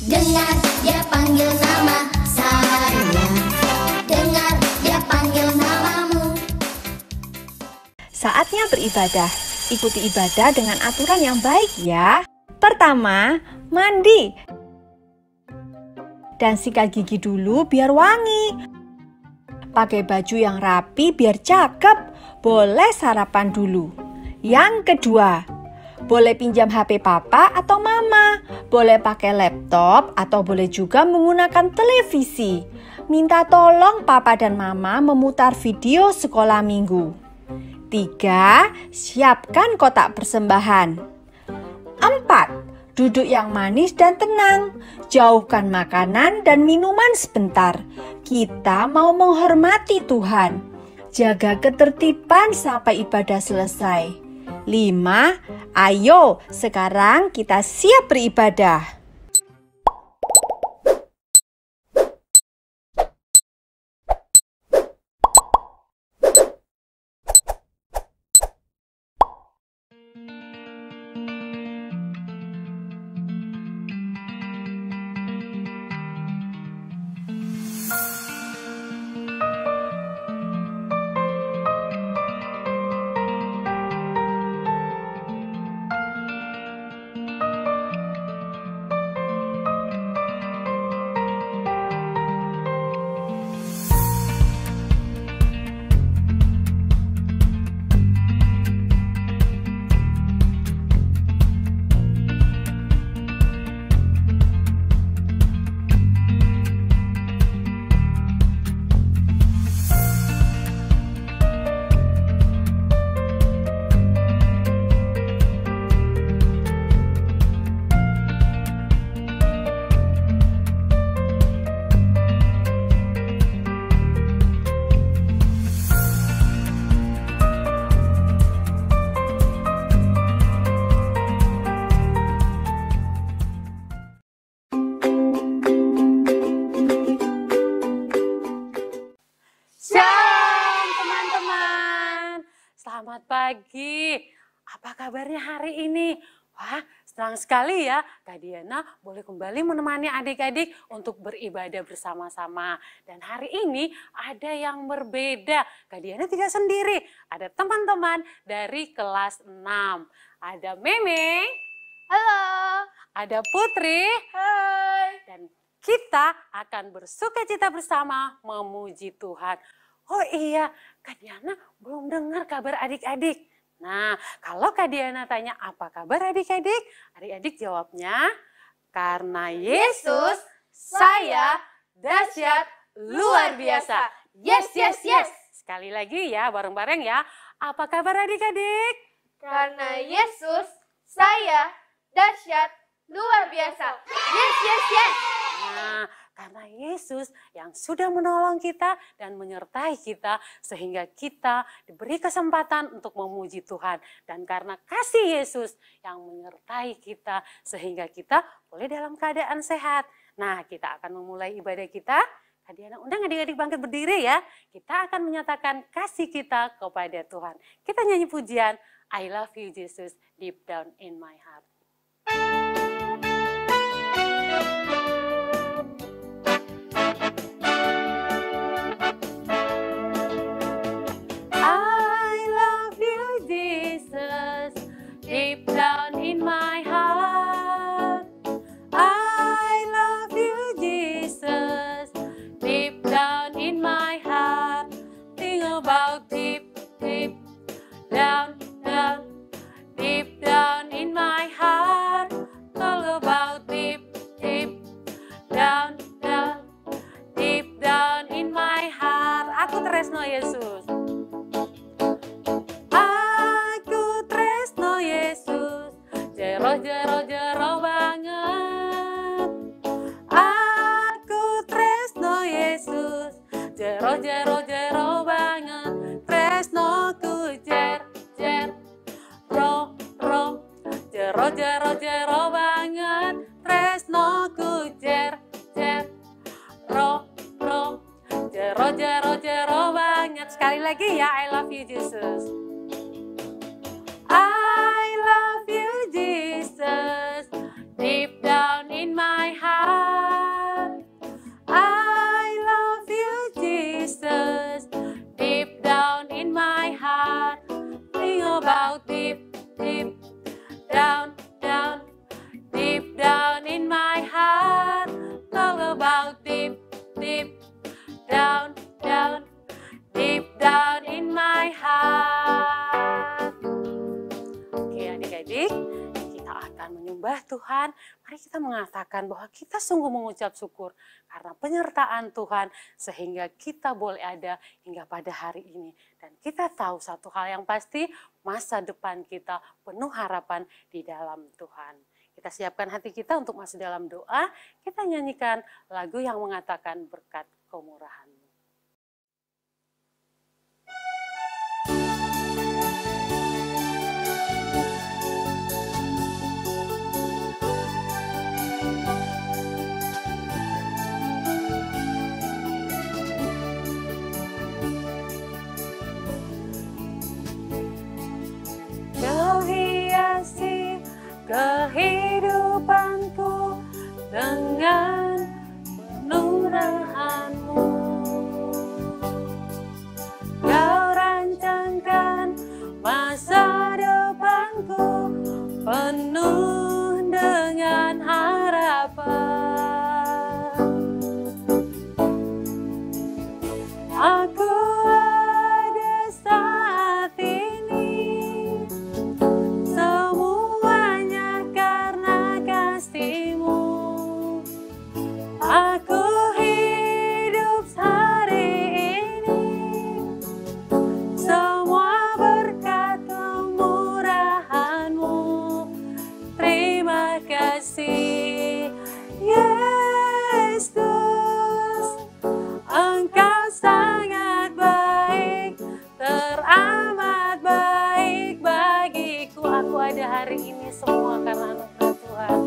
Dengar dia panggil nama saya. Dengar dia panggil namamu. Saatnya beribadah. Ikuti ibadah dengan aturan yang baik ya. Pertama, mandi. Dan sikat gigi dulu biar wangi. Pakai baju yang rapi biar cakep. Boleh sarapan dulu. Yang kedua, boleh pinjam HP papa atau mama. Boleh pakai laptop atau boleh juga menggunakan televisi. Minta tolong papa dan mama memutar video sekolah minggu. 3. Siapkan kotak persembahan. 4. Duduk yang manis dan tenang. Jauhkan makanan dan minuman sebentar. Kita mau menghormati Tuhan. Jaga ketertiban sampai ibadah selesai. 5. Ayo, sekarang kita siap beribadah. Selamat pagi. Apa kabarnya hari ini? Wah, senang sekali ya Kak Diana boleh kembali menemani adik-adik untuk beribadah bersama-sama. Dan hari ini ada yang berbeda. Kak Diana tidak sendiri. Ada teman-teman dari kelas 6. Ada Meme. Halo. Ada Putri. Hai. Dan kita akan bersukacita bersama memuji Tuhan. Oh iya, Kak Diana belum dengar kabar adik-adik. Nah, kalau Kak Diana tanya apa kabar adik-adik, adik-adik jawabnya, karena Yesus, saya dahsyat luar biasa. Yes, yes, yes. Sekali lagi ya, bareng-bareng ya. Apa kabar adik-adik? Karena Yesus, saya dahsyat luar biasa. Yes, yes, yes. Nah, karena Yesus yang sudah menolong kita dan menyertai kita sehingga kita diberi kesempatan untuk memuji Tuhan. Dan karena kasih Yesus yang menyertai kita sehingga kita boleh dalam keadaan sehat. Nah, kita akan memulai ibadah kita. Kak Diana undang adik-adik bangkit berdiri ya. Kita akan menyatakan kasih kita kepada Tuhan. Kita nyanyi pujian I love you Jesus deep down in my heart. Deep down in my heart, I love you, Jesus. Deep down in my heart, think about deep, deep down, down. Deep down in my heart, talk about deep, deep down, down. Deep down in my heart, aku tresno Yesus. Jero banget. Aku tresno Yesus. Jero banget. Tresnoku ro. Jero banget. Tresnoku ro. Jero banget. Sekali lagi ya, I love you Jesus. I love you, Jesus, deep down in my heart. heart. I love you, Jesus, deep down in my heart. Think about deep, deep down, down, deep down in my heart. Talk about deep, deep down, down, deep down in my heart. Oke adik-adik, kita akan menyembah Tuhan. Mari kita mengatakan bahwa kita sungguh mengucap syukur karena penyertaan Tuhan sehingga kita boleh ada hingga pada hari ini. Dan kita tahu satu hal yang pasti, masa depan kita penuh harapan di dalam Tuhan. Kita siapkan hati kita untuk masuk dalam doa. Kita nyanyikan lagu yang mengatakan berkat kemurahan-Mu. Kau hiasi kehidupanku dengan penurahan-Mu. Kau rancangkan masa depanku penuh dengan harapan. Aku ada saat ini, semuanya karena kasih-Mu. Aku hidup hari ini, semua berkat kemurahan-Mu. Terima kasih, Yesus. Engkau sangat baik, teramat baik bagiku. Aku ada hari ini semua karena anugerah Tuhan.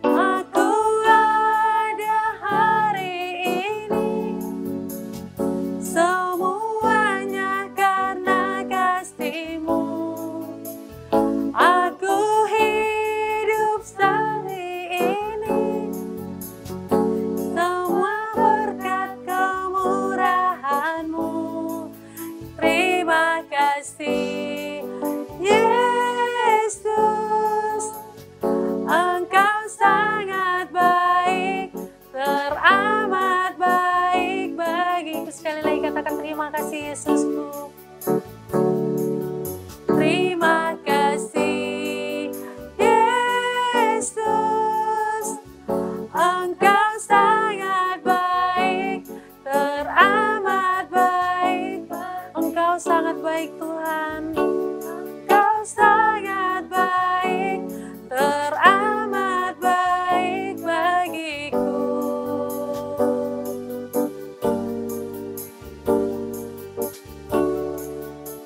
Aku ada hari ini, semuanya karena kasih-Mu. Aku hidup hari ini, semua berkat kemurahan-Mu. Terima kasih, Yesus. Engkau sangat baik, teramat baik bagiku. Sekali lagi katakan terima kasih, Yesusku. Terima kasih, Yesus. Engkau sangat baik, teramat baik. Engkau sangat baik, Tuhan. Engkau sangat baik, teramat baik bagiku.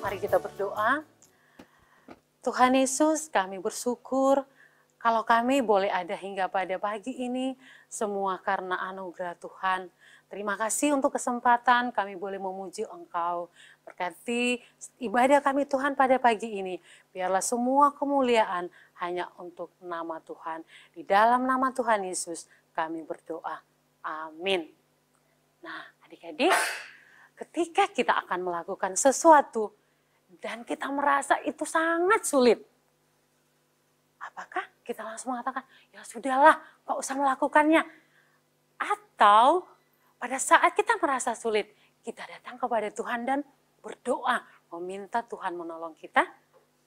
Mari kita berdoa. Tuhan Yesus, kami bersyukur kalau kami boleh ada hingga pada pagi ini, semua karena anugerah Tuhan. Terima kasih untuk kesempatan kami boleh memuji Engkau. Berkati ibadah kami Tuhan pada pagi ini. Biarlah semua kemuliaan hanya untuk nama Tuhan. Di dalam nama Tuhan Yesus kami berdoa. Amin. Nah adik-adik, ketika kita akan melakukan sesuatu dan kita merasa itu sangat sulit, apakah kita langsung mengatakan, ya sudahlah, gak usah melakukannya? Atau pada saat kita merasa sulit, kita datang kepada Tuhan dan berdoa, meminta Tuhan menolong kita?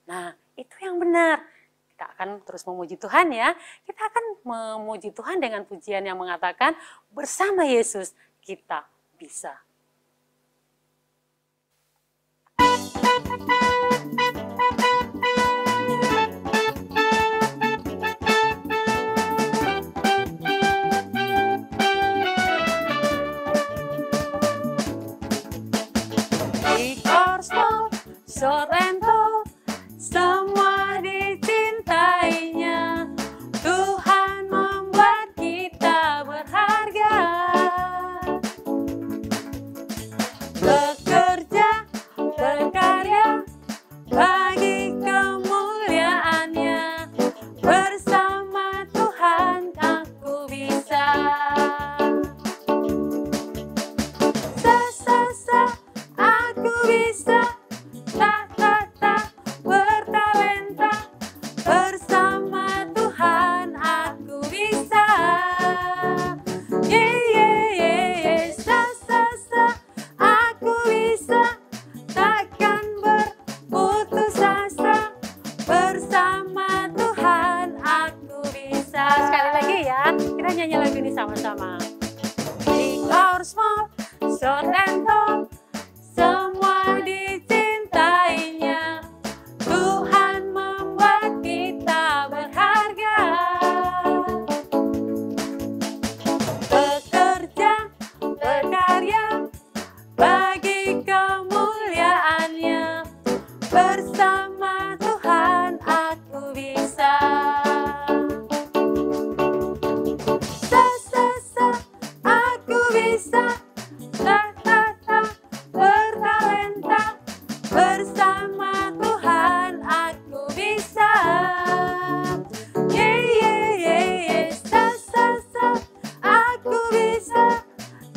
Nah, itu yang benar. Kita akan terus memuji Tuhan ya. Kita akan memuji Tuhan dengan pujian yang mengatakan, bersama Yesus kita bisa. Big or small, short and tall, semua dicintainya. Tuhan membuat kita berharga. Bekerja, berkarya, nyanyi lagu ini sama-sama. Big or small, short and tall, semua dicintainya. Tuhan membuat kita berharga. Bekerja, berkarya, bagi kemuliaannya. Bersama Tuhan aku bisa. Aku bisa. Bertalenta. Bersama Tuhan aku bisa. Aku bisa.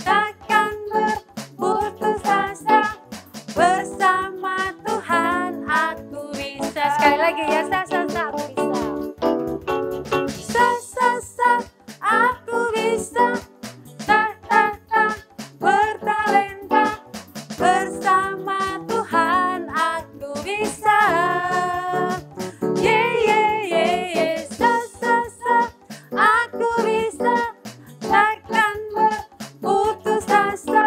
Takkan berputus asa. Bersama Tuhan aku bisa. Sekali lagi ya, aku bisa. Aku bisa. Bertalenta. Bersama Tuhan aku bisa. Aku bisa. Takkan berputus asa.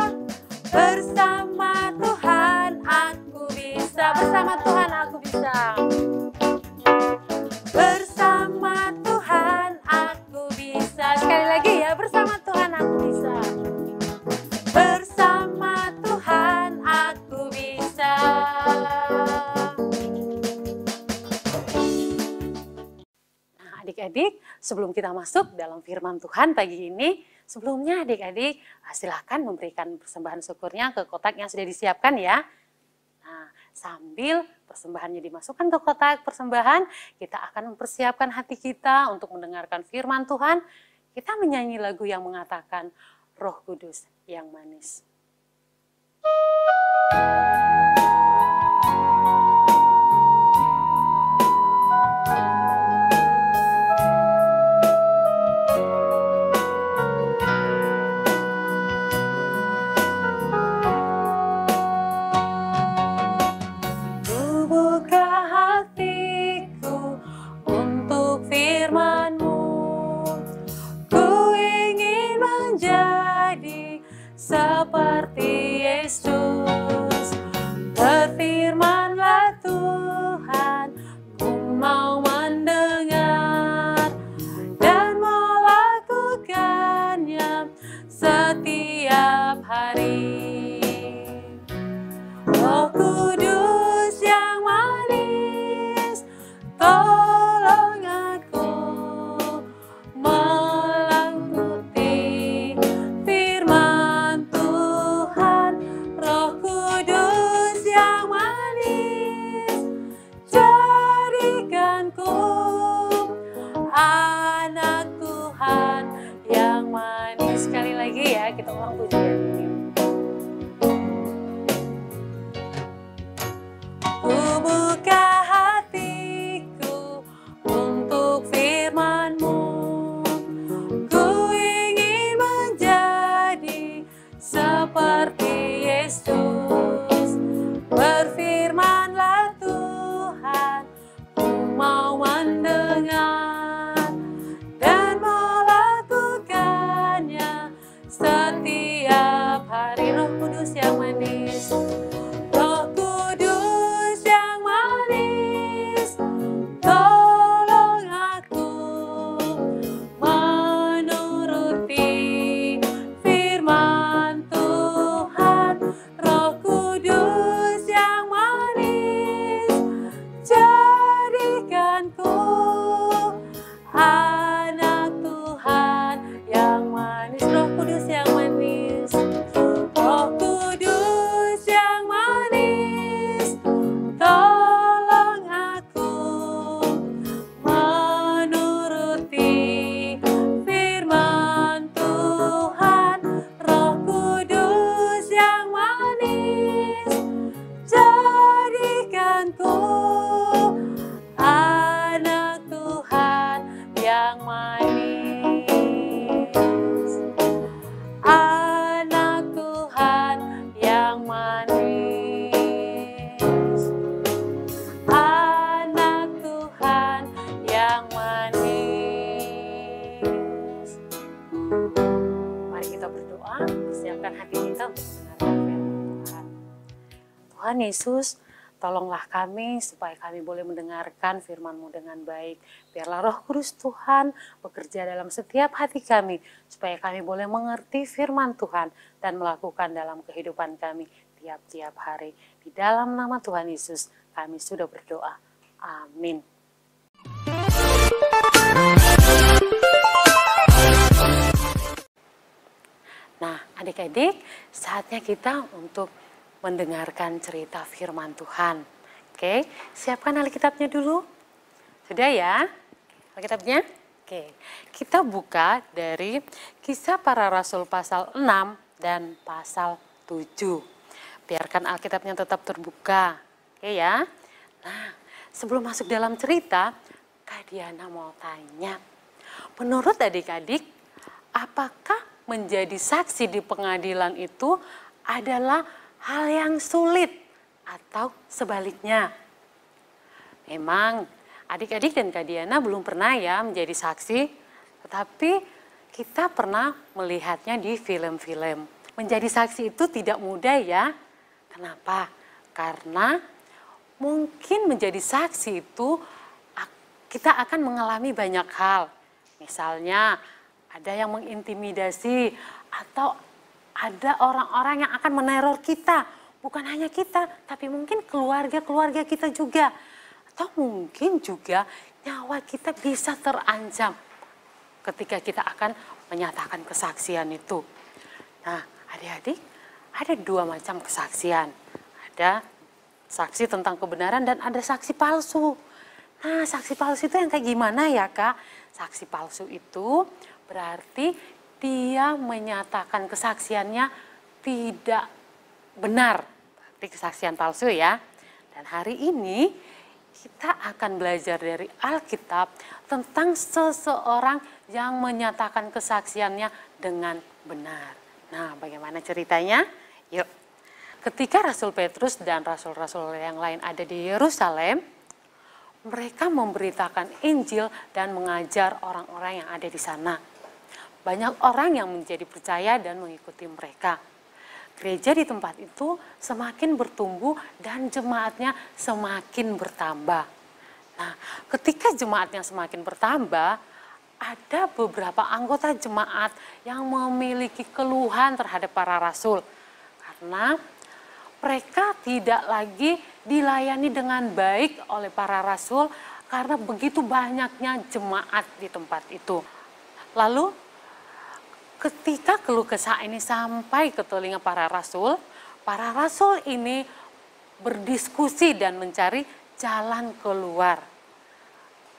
Bersama Tuhan aku bisa. Bersama Tuhan aku bisa. Bersama Tuhan aku bisa. Sekali lagi ya, bersama Tuhan aku bisa. Bersama Tuhan aku bisa. Nah, adik-adik, sebelum kita masuk dalam firman Tuhan pagi ini, sebelumnya adik-adik silahkan memberikan persembahan syukurnya ke kotak yang sudah disiapkan ya. Nah, sambil persembahannya dimasukkan ke kotak persembahan, kita akan mempersiapkan hati kita untuk mendengarkan firman Tuhan. Kita menyanyi lagu yang mengatakan Roh Kudus yang manis. Buka hatiku untuk firman-Mu. Ku ingin menjadi seperti Yesus. Berfirmanlah Tuhan, ku mau mendengar dan melakukannya setiap hari. Roh Kudus yang manis, tolong aku mengikuti firman Tuhan. Roh Kudus yang manis, jadikanku anak Tuhan yang manis. Sekali lagi ya, kita ulang pujian ini. Ku buka hatiku untuk firman-Mu. Ku ingin menjadi seperti Yesus. Berfirmanlah Tuhan, ku mau mendengar dan melakukannya setiap Mari kita berdoa, persiapkan hati kita untuk mendengarkan firman Tuhan. Tuhan Yesus, tolonglah kami supaya kami boleh mendengarkan firman-Mu dengan baik. Biarlah Roh Kudus Tuhan bekerja dalam setiap hati kami, supaya kami boleh mengerti firman Tuhan dan melakukan dalam kehidupan kami tiap-tiap hari. Di dalam nama Tuhan Yesus, kami sudah berdoa. Amin. Nah, adik-adik, saatnya kita untuk mendengarkan cerita firman Tuhan. Oke, siapkan Alkitabnya dulu. Sudah ya? Alkitabnya? Oke, kita buka dari Kisah Para Rasul pasal 6 dan pasal 7. Biarkan Alkitabnya tetap terbuka. Oke ya? Nah, sebelum masuk dalam cerita, Kak Diana mau tanya. Menurut adik-adik, apakah menjadi saksi di pengadilan itu adalah hal yang sulit atau sebaliknya? Memang adik-adik dan Kak Diana belum pernah ya menjadi saksi, tetapi kita pernah melihatnya di film-film. Menjadi saksi itu tidak mudah ya. Kenapa? Karena mungkin menjadi saksi itu kita akan mengalami banyak hal. Misalnya ada yang mengintimidasi atau ada orang-orang yang akan meneror kita. Bukan hanya kita, tapi mungkin keluarga-keluarga kita juga. Atau mungkin juga nyawa kita bisa terancam ketika kita akan menyatakan kesaksian itu. Nah, adik-adik, ada dua macam kesaksian. Ada saksi tentang kebenaran dan ada saksi palsu. Nah, saksi palsu itu yang kayak gimana ya, Kak? Saksi palsu itu berarti dia menyatakan kesaksiannya tidak benar. Berarti kesaksian palsu ya. Dan hari ini kita akan belajar dari Alkitab tentang seseorang yang menyatakan kesaksiannya dengan benar. Nah, bagaimana ceritanya? Yuk. Ketika Rasul Petrus dan rasul-rasul yang lain ada di Yerusalem, mereka memberitakan Injil dan mengajar orang-orang yang ada di sana. Banyak orang yang menjadi percaya dan mengikuti mereka. Gereja di tempat itu semakin bertumbuh dan jemaatnya semakin bertambah. Nah, ketika jemaatnya semakin bertambah, ada beberapa anggota jemaat yang memiliki keluhan terhadap para rasul. Karena mereka tidak lagi dilayani dengan baik oleh para rasul karena begitu banyaknya jemaat di tempat itu. Lalu ketika keluh kesah ini sampai ke telinga para rasul ini berdiskusi dan mencari jalan keluar.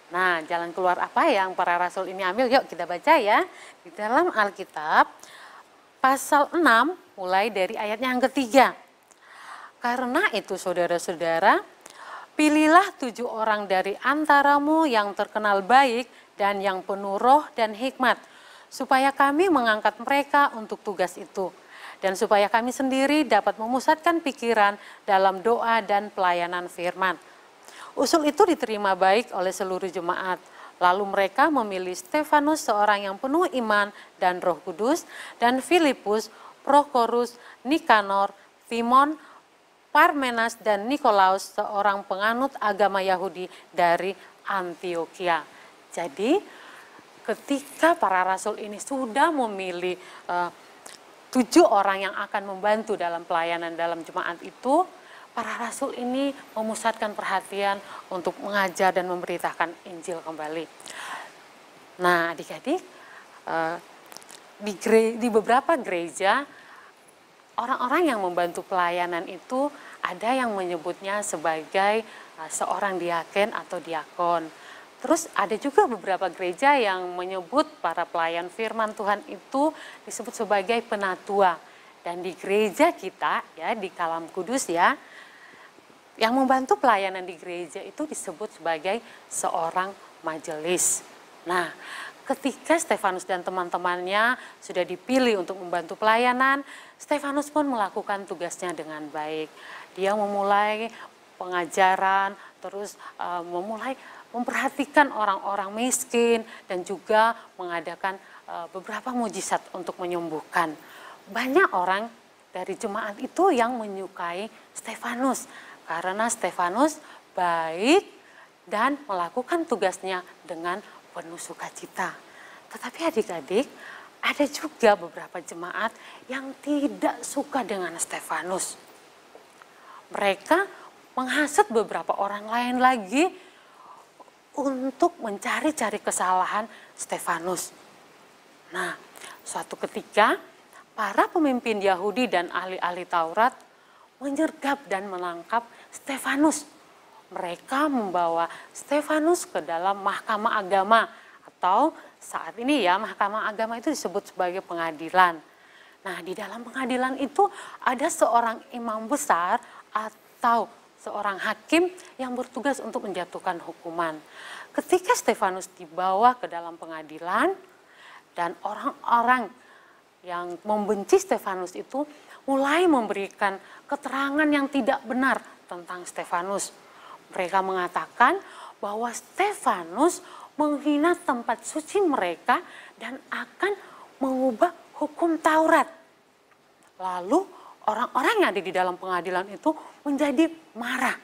Nah, jalan keluar apa yang para rasul ini ambil? Yuk kita baca ya. Di dalam Alkitab pasal 6 mulai dari ayatnya yang ketiga. Karena itu saudara-saudara, pilihlah 7 orang dari antaramu yang terkenal baik dan yang penuh roh dan hikmat, supaya kami mengangkat mereka untuk tugas itu. Dan supaya kami sendiri dapat memusatkan pikiran dalam doa dan pelayanan firman. Usul itu diterima baik oleh seluruh jemaat. Lalu mereka memilih Stefanus seorang yang penuh iman dan Roh Kudus, dan Filipus, Prokorus, Nikanor, Timon, Parmenas, dan Nikolaus seorang penganut agama Yahudi dari Antioquia. Jadi ketika para rasul ini sudah memilih 7 orang yang akan membantu dalam pelayanan dalam jemaat itu, para rasul ini memusatkan perhatian untuk mengajar dan memberitakan Injil kembali. Nah, adik-adik, di beberapa gereja, orang-orang yang membantu pelayanan itu ada yang menyebutnya sebagai seorang diaken atau diakon. Terus ada juga beberapa gereja yang menyebut para pelayan firman Tuhan itu disebut sebagai penatua. Dan di gereja kita ya, di Kalam Kudus ya, yang membantu pelayanan di gereja itu disebut sebagai seorang majelis. Nah, ketika Stefanus dan teman-temannya sudah dipilih untuk membantu pelayanan, Stefanus pun melakukan tugasnya dengan baik. Dia memulai pengajaran, terus memulai memperhatikan orang-orang miskin dan juga mengadakan beberapa mujizat untuk menyembuhkan. Banyak orang dari jemaat itu yang menyukai Stefanus karena Stefanus baik dan melakukan tugasnya dengan penuh sukacita. Tetapi adik-adik, ada juga beberapa jemaat yang tidak suka dengan Stefanus. Mereka menghasut beberapa orang lain lagi untuk mencari-cari kesalahan Stefanus. Nah, suatu ketika para pemimpin Yahudi dan ahli-ahli Taurat menyergap dan menangkap Stefanus. Mereka membawa Stefanus ke dalam mahkamah agama, atau saat ini ya mahkamah agama itu disebut sebagai pengadilan. Nah, di dalam pengadilan itu ada seorang imam besar atau seorang hakim yang bertugas untuk menjatuhkan hukuman. Ketika Stefanus dibawa ke dalam pengadilan dan orang-orang yang membenci Stefanus itu mulai memberikan keterangan yang tidak benar tentang Stefanus. Mereka mengatakan bahwa Stefanus menghina tempat suci mereka dan akan mengubah hukum Taurat. Lalu orang-orang yang ada di dalam pengadilan itu menjadi marah.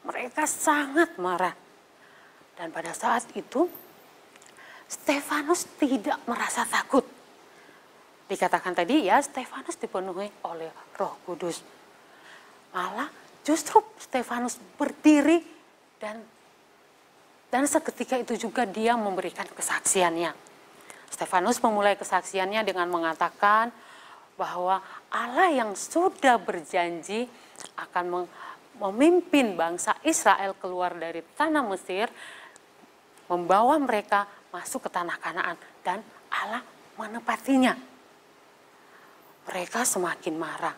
Mereka sangat marah. Dan pada saat itu Stefanus tidak merasa takut. Dikatakan tadi ya, Stefanus dipenuhi oleh Roh Kudus. Malah justru Stefanus berdiri dan seketika itu juga dia memberikan kesaksiannya. Stefanus memulai kesaksiannya dengan mengatakan bahwa Allah yang sudah berjanji akan memimpin bangsa Israel keluar dari tanah Mesir, membawa mereka masuk ke tanah Kanaan, dan Allah menepatinya. Mereka semakin marah.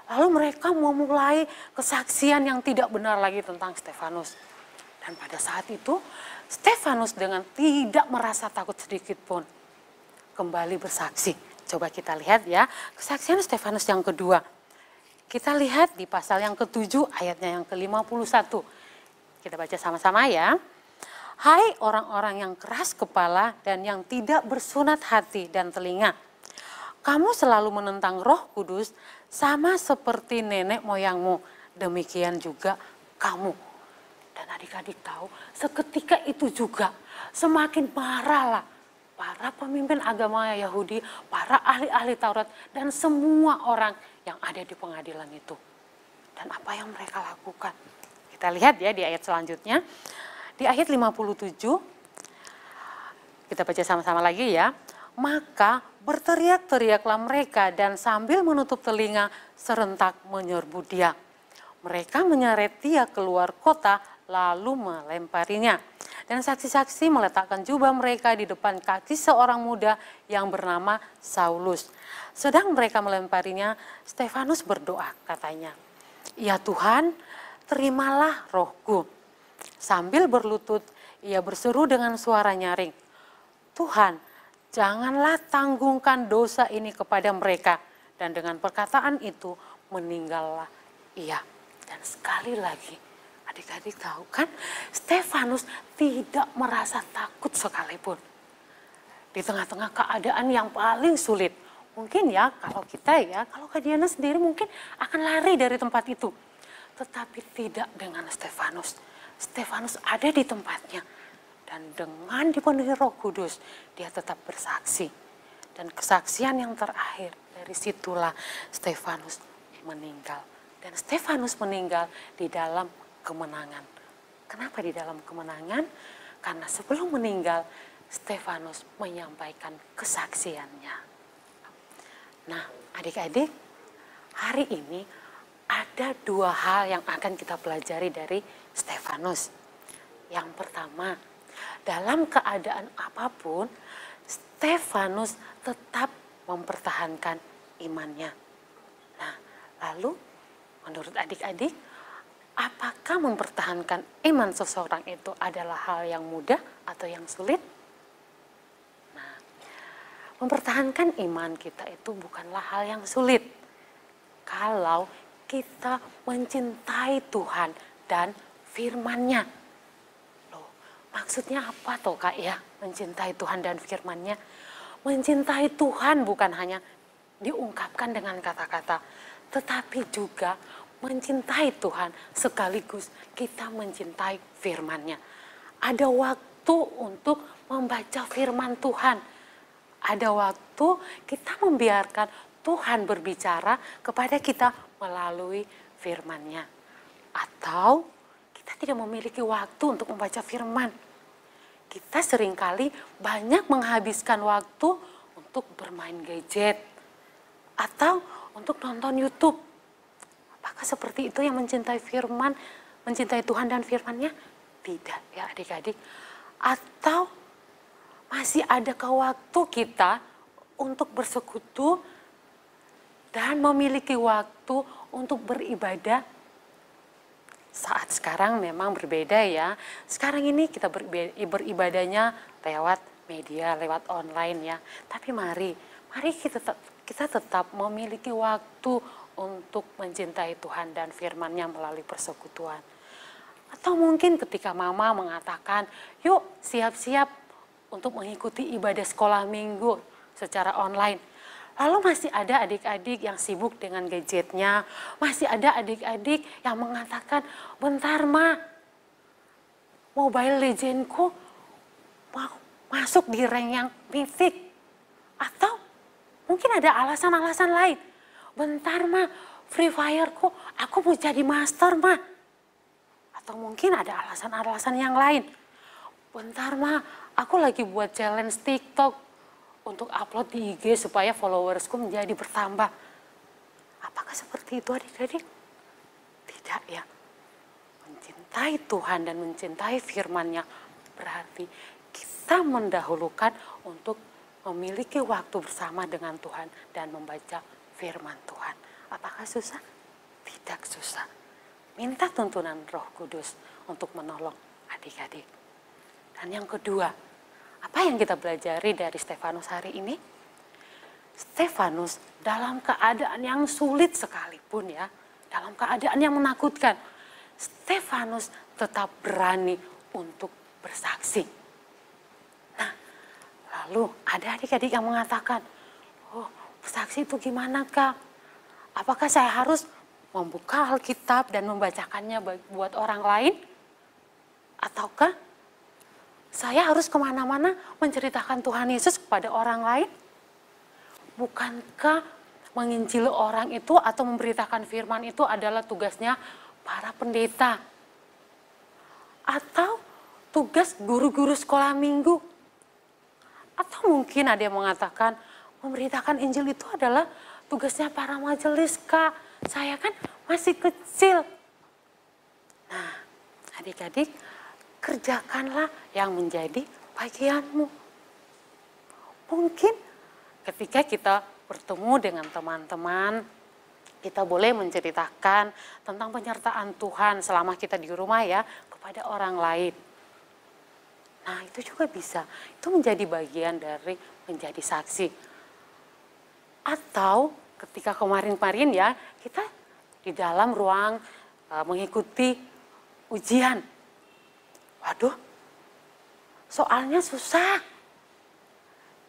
Lalu mereka memulai kesaksian yang tidak benar lagi tentang Stefanus. Dan pada saat itu Stefanus dengan tidak merasa takut sedikit pun kembali bersaksi. Coba kita lihat ya kesaksian Stefanus yang kedua. Kita lihat di pasal yang ke-7 ayatnya yang ke-51. Kita baca sama-sama ya. Hai orang-orang yang keras kepala dan yang tidak bersunat hati dan telinga. Kamu selalu menentang Roh Kudus sama seperti nenek moyangmu. Demikian juga kamu. Dan adik-adik tahu seketika itu juga semakin marahlah para pemimpin agama Yahudi, para ahli-ahli Taurat, dan semua orang yang ada di pengadilan itu. Dan apa yang mereka lakukan? Kita lihat ya di ayat selanjutnya. Di ayat 57, kita baca sama-sama lagi ya. Maka berteriak-teriaklah mereka dan sambil menutup telinga serentak menyerbu dia. Mereka menyeret dia keluar kota lalu melemparinya. Dan saksi-saksi meletakkan jubah mereka di depan kaki seorang muda yang bernama Saulus. Sedang mereka melemparinya, Stefanus berdoa katanya, "Ya Tuhan, terimalah rohku." Sambil berlutut, ia berseru dengan suara nyaring, "Tuhan, janganlah tanggungkan dosa ini kepada mereka." Dan dengan perkataan itu meninggallah ia. Dan sekali lagi, adik-adik tahu kan, Stefanus tidak merasa takut sekalipun. Di tengah-tengah keadaan yang paling sulit. Mungkin ya kalau kita ya, kalau Kak Diana sendiri mungkin akan lari dari tempat itu. Tetapi tidak dengan Stefanus. Stefanus ada di tempatnya. Dan dengan dipenuhi Roh Kudus, dia tetap bersaksi. Dan kesaksian yang terakhir, dari situlah Stefanus meninggal. Dan Stefanus meninggal di dalam kemenangan. Kenapa di dalam kemenangan? Karena sebelum meninggal, Stefanus menyampaikan kesaksiannya. Nah, adik-adik, hari ini ada dua hal yang akan kita pelajari dari Stefanus. Yang pertama, dalam keadaan apapun, Stefanus tetap mempertahankan imannya. Nah, lalu menurut adik-adik, apakah mempertahankan iman seseorang itu adalah hal yang mudah atau yang sulit? Nah, mempertahankan iman kita itu bukanlah hal yang sulit. Kalau kita mencintai Tuhan dan firman-Nya. Loh, maksudnya apa toh Kak ya, mencintai Tuhan dan firman-Nya? Mencintai Tuhan bukan hanya diungkapkan dengan kata-kata, tetapi juga mencintai Tuhan sekaligus kita mencintai firman-Nya. Ada waktu untuk membaca firman Tuhan. Ada waktu kita membiarkan Tuhan berbicara kepada kita melalui firman-Nya. Atau kita tidak memiliki waktu untuk membaca firman. Kita seringkali banyak menghabiskan waktu untuk bermain gadget atau untuk nonton YouTube. Apakah seperti itu yang mencintai firman, mencintai Tuhan dan firman-Nya? Tidak ya adik-adik. Atau masih adakah waktu kita untuk bersekutu dan memiliki waktu untuk beribadah? Saat sekarang memang berbeda ya. Sekarang ini kita beribadahnya lewat media, lewat online ya. Tapi mari kita tetap memiliki waktu untuk mencintai Tuhan dan firman-Nya melalui persekutuan. Atau mungkin ketika mama mengatakan, yuk siap-siap untuk mengikuti ibadah sekolah minggu secara online. Lalu masih ada adik-adik yang sibuk dengan gadgetnya, masih ada adik-adik yang mengatakan, bentar Ma, Mobile Legends-ku mau masuk di rank yang mythic. Atau mungkin ada alasan-alasan lain. Bentar Ma, Free Fire-ku aku mau jadi master Ma. Atau mungkin ada alasan-alasan yang lain. Bentar Ma, aku lagi buat challenge TikTok untuk upload di IG supaya followersku menjadi bertambah. Apakah seperti itu adik-adik? Tidak ya. Mencintai Tuhan dan mencintai firman-Nya berarti kita mendahulukan untuk memiliki waktu bersama dengan Tuhan dan membaca firman Tuhan. Apakah susah? Tidak susah. Minta tuntunan Roh Kudus untuk menolong adik-adik. Dan yang kedua, apa yang kita pelajari dari Stefanus hari ini? Stefanus dalam keadaan yang sulit sekalipun ya, dalam keadaan yang menakutkan, Stefanus tetap berani untuk bersaksi. Nah, lalu ada adik-adik yang mengatakan, oh bersaksi itu gimana Kak? Apakah saya harus membuka Alkitab dan membacakannya buat orang lain? Ataukah saya harus kemana-mana menceritakan Tuhan Yesus kepada orang lain? Bukankah menginjili orang itu atau memberitakan firman itu adalah tugasnya para pendeta? Atau tugas guru-guru sekolah minggu? Atau mungkin ada yang mengatakan memberitakan Injil itu adalah tugasnya para majelis Kak. Saya kan masih kecil. Nah adik-adik, kerjakanlah yang menjadi bagianmu. Mungkin ketika kita bertemu dengan teman-teman, kita boleh menceritakan tentang penyertaan Tuhan selama kita di rumah ya kepada orang lain. Nah itu juga bisa, itu menjadi bagian dari menjadi saksi. Atau ketika kemarin-kemarin ya kita di dalam ruang mengikuti ujian. Waduh, soalnya susah.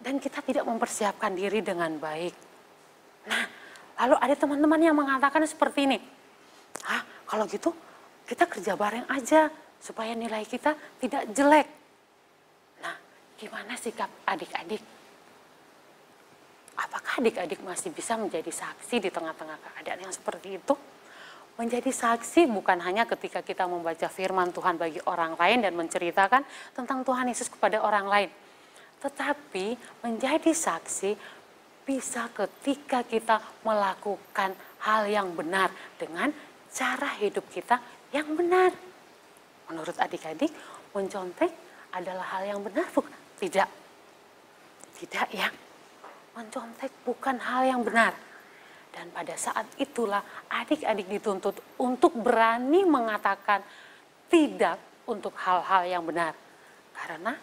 Dan kita tidak mempersiapkan diri dengan baik. Nah, lalu ada teman-teman yang mengatakan seperti ini. Ah, kalau gitu kita kerja bareng aja supaya nilai kita tidak jelek. Nah, gimana sikap adik-adik? Apakah adik-adik masih bisa menjadi saksi di tengah-tengah keadaan yang seperti itu? Menjadi saksi bukan hanya ketika kita membaca firman Tuhan bagi orang lain dan menceritakan tentang Tuhan Yesus kepada orang lain. Tetapi menjadi saksi bisa ketika kita melakukan hal yang benar dengan cara hidup kita yang benar. Menurut adik-adik, mencontek adalah hal yang benar bukan? Tidak. Tidak ya. Mencontek bukan hal yang benar. Dan pada saat itulah adik-adik dituntut untuk berani mengatakan tidak untuk hal-hal yang benar. Karena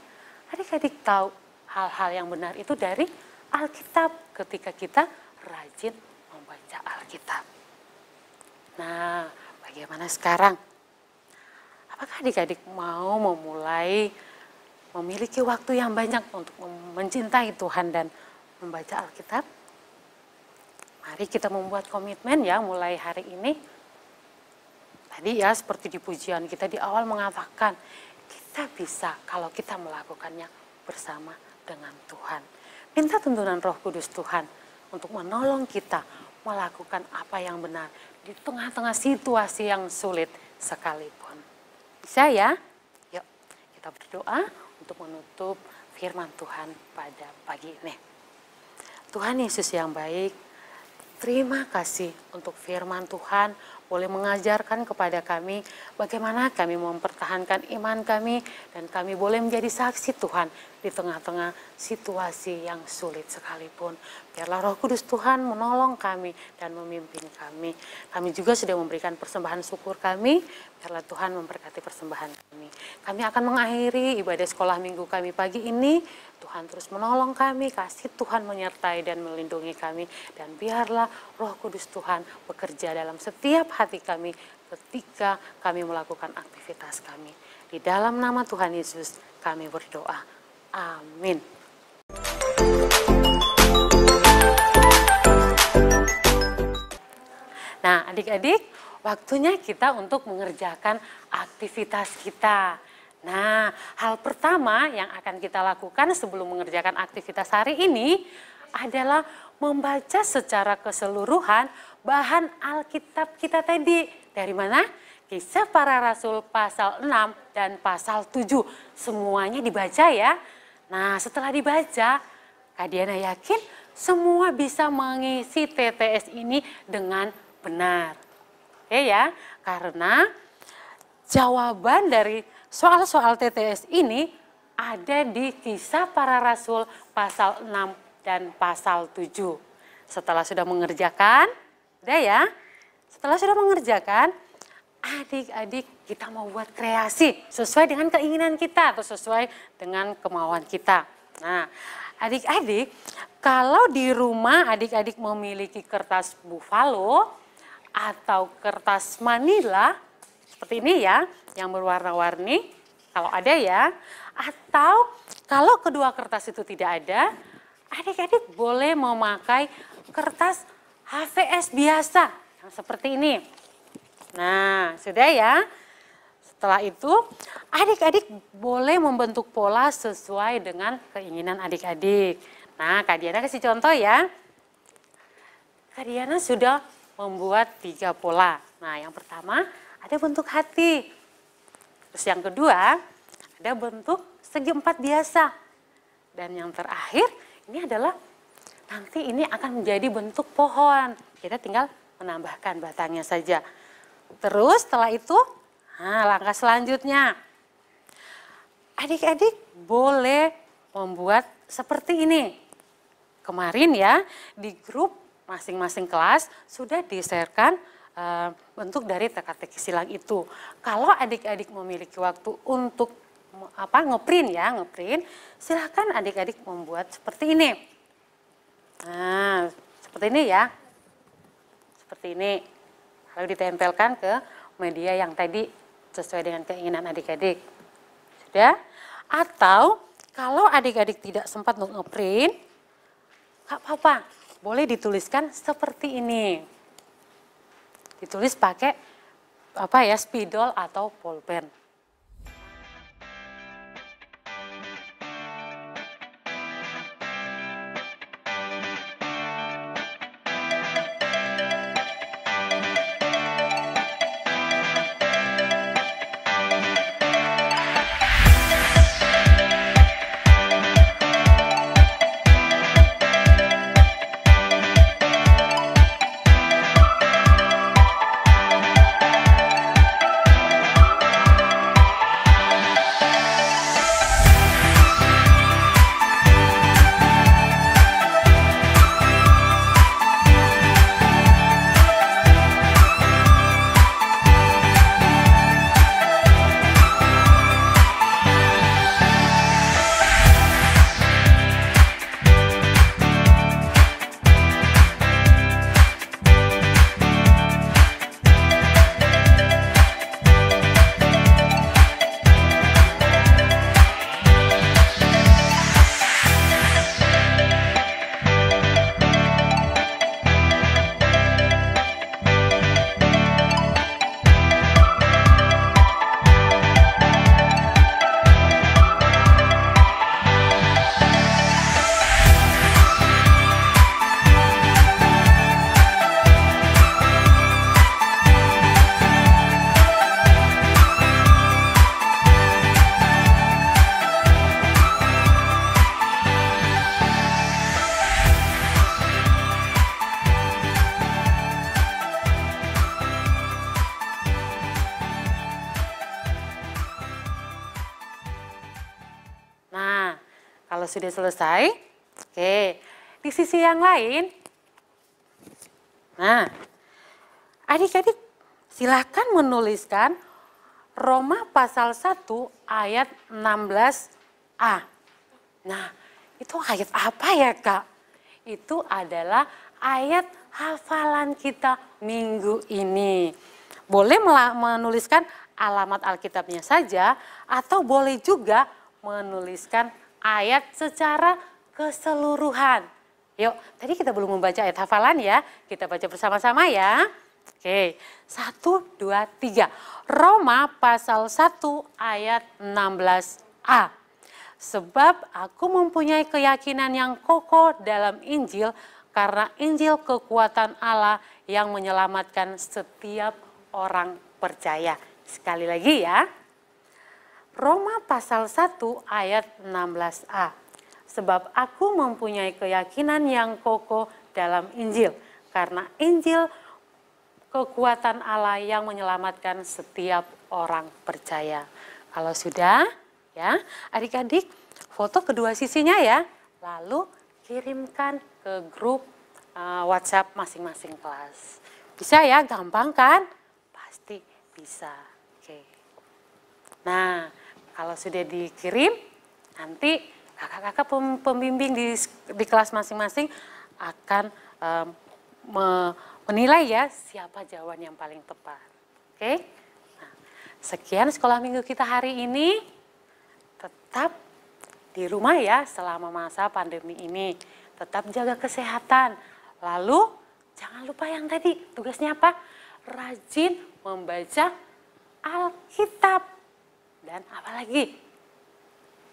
adik-adik tahu hal-hal yang benar itu dari Alkitab ketika kita rajin membaca Alkitab. Nah, bagaimana sekarang? Apakah adik-adik mau memulai memiliki waktu yang banyak untuk mencintai Tuhan dan membaca Alkitab? Mari kita membuat komitmen ya mulai hari ini. Tadi ya seperti di pujian kita di awal mengatakan, kita bisa kalau kita melakukannya bersama dengan Tuhan. Minta tuntunan Roh Kudus Tuhan untuk menolong kita melakukan apa yang benar di tengah-tengah situasi yang sulit sekalipun. Bisa ya? Yuk kita berdoa untuk menutup firman Tuhan pada pagi ini. Tuhan Yesus yang baik, terima kasih untuk firman Tuhan boleh mengajarkan kepada kami bagaimana kami mempertahankan iman kami dan kami boleh menjadi saksi Tuhan di tengah-tengah situasi yang sulit sekalipun. Biarlah Roh Kudus Tuhan menolong kami dan memimpin kami. Kami juga sudah memberikan persembahan syukur kami, biarlah Tuhan memberkati persembahan kami. Kami akan mengakhiri ibadah sekolah minggu kami pagi ini. Tuhan terus menolong kami, kasih Tuhan menyertai dan melindungi kami. Dan biarlah Roh Kudus Tuhan bekerja dalam setiap hati kami ketika kami melakukan aktivitas kami. Di dalam nama Tuhan Yesus kami berdoa. Amin. Nah adik-adik, waktunya kita untuk mengerjakan aktivitas kita. Nah, hal pertama yang akan kita lakukan sebelum mengerjakan aktivitas hari ini adalah membaca secara keseluruhan bahan Alkitab kita tadi. Dari mana? Kisah Para Rasul pasal 6 dan pasal 7. Semuanya dibaca ya. Nah, setelah dibaca, Kak Diana yakin semua bisa mengisi TTS ini dengan benar. Oke ya, karena jawaban dari soal-soal TTS ini ada di Kisah Para Rasul pasal 6 dan pasal 7. Setelah sudah mengerjakan, udah ya. Setelah sudah mengerjakan, adik-adik kita mau buat kreasi sesuai dengan keinginan kita atau sesuai dengan kemauan kita. Nah, adik-adik, kalau di rumah adik-adik memiliki kertas buffalo atau kertas manila, seperti ini ya, yang berwarna-warni, kalau ada ya. Atau kalau kedua kertas itu tidak ada, adik-adik boleh memakai kertas HVS biasa, yang seperti ini. Nah, sudah ya. Setelah itu, adik-adik boleh membentuk pola sesuai dengan keinginan adik-adik. Nah, Kak Diana kasih contoh ya. Kak Diana sudah membuat 3 pola. Nah, yang pertama ada bentuk hati. Terus yang kedua ada bentuk segi 4 biasa. Dan yang terakhir ini adalah nanti ini akan menjadi bentuk pohon. Kita tinggal menambahkan batangnya saja. Terus setelah itu langkah selanjutnya. Adik-adik boleh membuat seperti ini. Kemarin ya di grup masing-masing kelas sudah di-sharekan bentuk dari teka-teki silang itu. Kalau adik-adik memiliki waktu untuk ngeprint ya, silahkan adik-adik membuat seperti ini. Nah, seperti ini ya. Seperti ini. Lalu ditempelkan ke media yang tadi sesuai dengan keinginan adik-adik. Sudah? Atau kalau adik-adik tidak sempat untuk ngeprint, gak apa-apa, boleh dituliskan seperti ini. Ditulis pakai spidol atau pulpen. kalau sudah selesai, oke, di sisi yang lain, nah, adik-adik silahkan menuliskan Roma pasal 1 ayat 16a. Nah, itu ayat apa ya Kak? Itu adalah ayat hafalan kita minggu ini. Boleh menuliskan alamat Alkitabnya saja atau boleh juga menuliskan ayat secara keseluruhan. Yuk, tadi kita belum membaca ayat hafalan ya. Kita baca bersama-sama ya. Oke, 1, 2, 3. Roma pasal 1 ayat 16a. Sebab aku mempunyai keyakinan yang kokoh dalam Injil, karena Injil kekuatan Allah yang menyelamatkan setiap orang percaya. Sekali lagi ya. Roma pasal 1 ayat 16a. Sebab aku mempunyai keyakinan yang kokoh dalam Injil, karena Injil kekuatan Allah yang menyelamatkan setiap orang percaya. Kalau sudah, ya, adik-adik foto kedua sisinya ya, lalu kirimkan ke grup WhatsApp masing-masing kelas. Bisa ya, gampang kan? Pasti bisa. Oke. Nah, kalau sudah dikirim, nanti kakak-kakak pembimbing di kelas masing-masing akan menilai ya siapa jawaban yang paling tepat. Oke? Nah, sekian sekolah minggu kita hari ini. Tetap di rumah ya selama masa pandemi ini. Tetap jaga kesehatan. Lalu jangan lupa yang tadi tugasnya apa? Rajin membaca Alkitab. Dan apa lagi?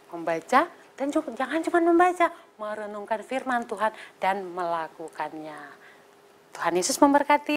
Membaca dan jangan cuma membaca, merenungkan firman Tuhan dan melakukannya. Tuhan Yesus memberkati.